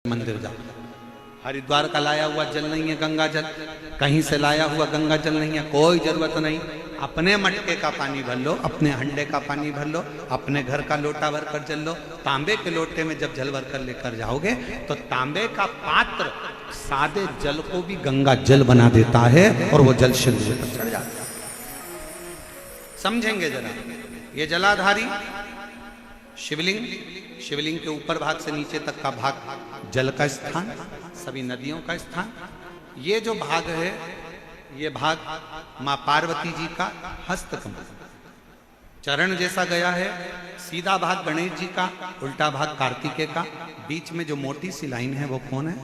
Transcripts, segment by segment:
मंदिर जाओ। हरिद्वार का लाया हुआ जल नहीं है गंगा जल, कहीं से लाया हुआ गंगा जल नहीं है, कोई जरूरत नहीं। अपने मटके का पानी भर लो, अपने हंडे का पानी भर लो, अपने घर का लोटा भर कर जल लो। तांबे के लोटे में जब जल भर कर लेकर जाओगे तो तांबे का पात्र सादे जल को भी गंगा जल बना देता है और वो जल शिवलिंग पर चढ़ जाता है। समझेंगे जरा, ये जलाधारी शिवलिंग, शिवलिंग के ऊपर भाग से नीचे तक का भाग जल का स्थान, सभी नदियों का स्थान। ये जो भाग है ये भाग मां पार्वती जी का हस्तकमल, चरण जैसा गया है। सीधा भाग गणेश जी का, उल्टा भाग कार्तिकेय का, बीच में जो मोटी सी लाइन है वो कौन है?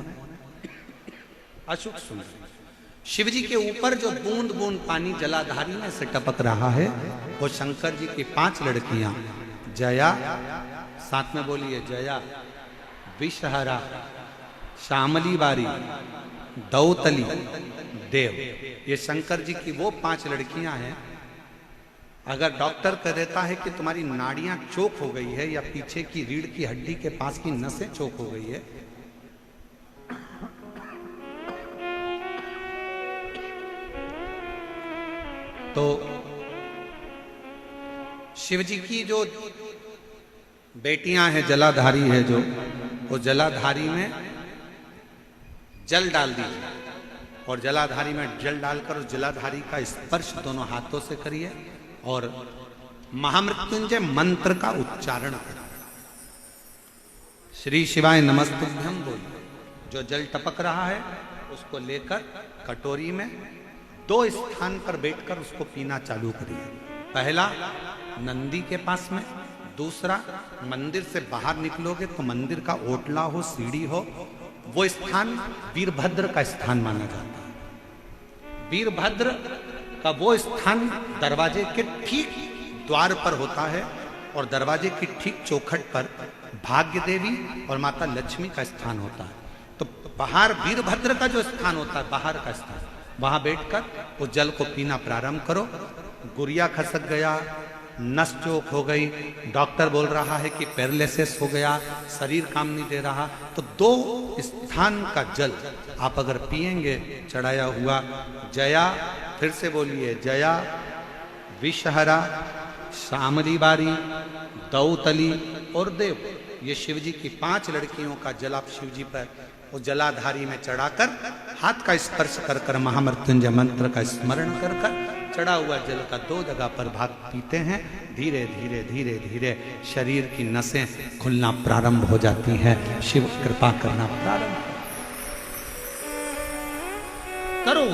अशुक सुंदर। शिव जी के ऊपर जो बूंद बूंद पानी जलाधारी में से टपक रहा है वो शंकर जी की 5 लड़कियां, जया, साथ में बोलिए जया, विषहरा, श्यामली बारी, दौतली, देव, ये शंकर जी की वो 5 लड़कियां हैं। अगर डॉक्टर कह देता है कि तुम्हारी नाड़ियां चोक हो गई है या पीछे की रीढ़ की हड्डी के पास की नसें चोक हो गई है, तो शिव जी की जो बेटियां हैं, जलाधारी है जो, वो जलाधारी में जल डाल दीजिए और जलाधारी में जल डालकर उस जलाधारी का स्पर्श दोनों हाथों से करिए और महामृत्युंजय मंत्र का उच्चारण करें। श्री शिवाय नमस्तुभ्यं बोलिए। जो जल टपक रहा है उसको लेकर कटोरी में 2 स्थान पर बैठकर उसको पीना चालू करिए। पहला नंदी के पास में, दूसरा मंदिर से बाहर निकलोगे तो मंदिर का ओटला हो, सीढ़ी हो, वो स्थान वीरभद्र का स्थान माना जाता है। वीरभद्र का वो स्थान दरवाजे के ठीक द्वार पर होता है और दरवाजे की ठीक चौखट पर भाग्य देवी और माता लक्ष्मी का स्थान होता है। तो बाहर वीरभद्र का जो स्थान होता है, बाहर का स्थान, वहां बैठकर उस जल को पीना प्रारंभ करो। गुरिया खसक गया, नस चोक हो गई, डॉक्टर बोल रहा है कि पैरालिसिस हो गया, शरीर काम नहीं दे रहा, तो 2 स्थान का जल आप अगर पिएंगे चढ़ाया हुआ, जया, फिर से बोलिए जया, विषहरा, श्यामली बारी, दौतली और देव, ये शिव जी की 5 लड़कियों का जल आप शिव जी पर वो जलाधारी में चढ़ाकर हाथ का स्पर्श कर कर महामृत्युंजय मंत्र का स्मरण कर कर चढ़ा हुआ जल का 2 जगह पर भाग पीते हैं। धीरे धीरे धीरे धीरे शरीर की नसें खुलना प्रारंभ हो जाती हैं। शिव कृपा करना प्रारंभ करो।